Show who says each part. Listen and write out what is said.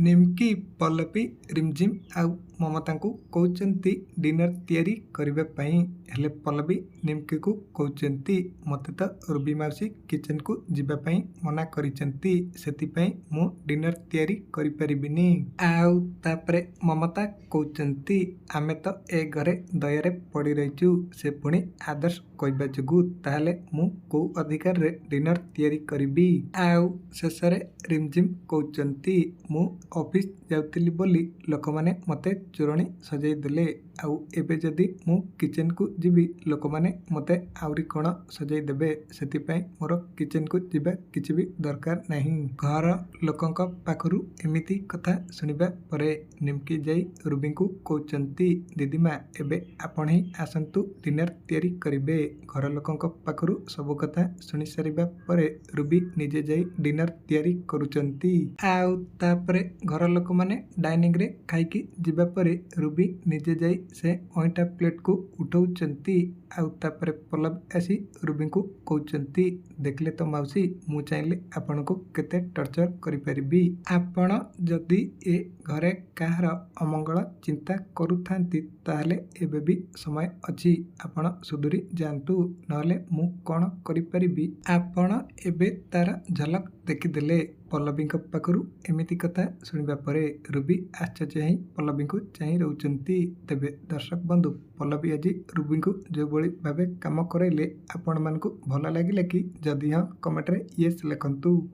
Speaker 1: ନିମ୍କି ପଲ୍ଲବୀ ରିମଝିମ୍ ଆଉ ମମତାଙ୍କୁ କହୁଛନ୍ତି ଡିନର ତିଆରି କରିବା ପାଇଁ। ହେଲେ ପଲ୍ଲବୀ ନିମ୍କିକୁ କହୁଛନ୍ତି ମୋତେ ତ ରୁବି ମାଉସୀ କିଚେନକୁ ଯିବା ପାଇଁ ମନା କରିଛନ୍ତି, ସେଥିପାଇଁ ମୁଁ ଡିନର ତିଆରି କରିପାରିବିନି। ଆଉ ତାପରେ ମମତା କହୁଛନ୍ତି ଆମେ ତ ଏ ଘରେ ଦୟାରେ ପଡ଼ି ରହିଛୁ, ସେ ପୁଣି ଆଦର୍ଶ କହିବା ଯୋଗୁଁ ତାହେଲେ ମୁଁ କୋଉ ଅଧିକାରରେ ଡିନର ତିଆରି କରିବି। ଆଉ ଶେଷରେ ରିମଝିମ୍ କହୁଛନ୍ତି ମୁଁ ଅଫିସ ଯାଉଥିଲି ବୋଲି ଲୋକମାନେ ମୋତେ ଚୋରଣୀ ସଜାଇ ଦେଲେ, ଆଉ ଏବେ ଯଦି ମୁଁ କିଚେନକୁ ଯିବି ଲୋକମାନେ ମୋତେ ଆହୁରି କ'ଣ ସଜାଇ ଦେବେ, ସେଥିପାଇଁ ମୋର କିଚେନକୁ ଯିବା କିଛି ବି ଦରକାର ନାହିଁ। ଘର ଲୋକଙ୍କ ପାଖରୁ ଏମିତି କଥା ଶୁଣିବା ପରେ ନିମ୍କି ଯାଇ ରୁବିଙ୍କୁ କହୁଛନ୍ତି ଦିଦିମା ଏବେ ଆପଣ ହିଁ ଆସନ୍ତୁ ଡିନର ତିଆରି କରିବେ। ଘର ଲୋକଙ୍କ ପାଖରୁ ସବୁ କଥା ଶୁଣି ସାରିବା ପରେ ରୁବି ନିଜେ ଯାଇ ଡିନର ତିଆରି କରୁଛନ୍ତି। ଆଉ ତାପରେ ଘର ଲୋକମାନେ ଡାଇନିଂରେ ଖାଇକି ଯିବା ପରେ ରୁବି ନିଜେ ଯାଇ ସେ ଅଇଁଠା ପ୍ଲେଟକୁ ଉଠଉଛନ୍ତି। ଆଉ ତାପରେ ପଲ୍ଲବୀ ଆସି ରୁବିଙ୍କୁ କହୁଛନ୍ତି ଦେଖିଲେ ତ ମାଉସୀ, ମୁଁ ଚାହିଁଲେ ଆପଣଙ୍କୁ କେତେ ଟର୍ଚର କରିପାରିବି। ଆପଣ ଯଦି ଏ ଘରେ କାହାର ଅମଙ୍ଗଳ ଚିନ୍ତା କରୁଥାନ୍ତି ତାହେଲେ ଏବେ ବି ସମୟ ଅଛି, ଆପଣ ସୁଧୁରି ଯାଆନ୍ତୁ, ନହେଲେ ମୁଁ କ'ଣ କରିପାରିବି। ଆପଣ ଏବେ ତାର ଝଲକ ଦେଖିଦେଲେ। ପଲ୍ଲବୀଙ୍କ ପାଖରୁ ଏମିତି କଥା ଶୁଣିବା ପରେ ରୁବି ଆଶ୍ଚର୍ଯ୍ୟ ହେଇ ପଲ୍ଲବୀଙ୍କୁ ଚାହିଁ ରହୁଛନ୍ତି। ତେବେ ଦର୍ଶକ ବନ୍ଧୁ, ପଲ୍ଲବୀ ଆଜି ରୁବିଙ୍କୁ ଯେଉଁଭଳି ଭାବେ କାମ କରାଇଲେ ଆପଣମାନଙ୍କୁ ଭଲ ଲାଗିଲା କି? ଯଦି ହଁ କମେଣ୍ଟରେ ୟେସ୍ ଲେଖନ୍ତୁ।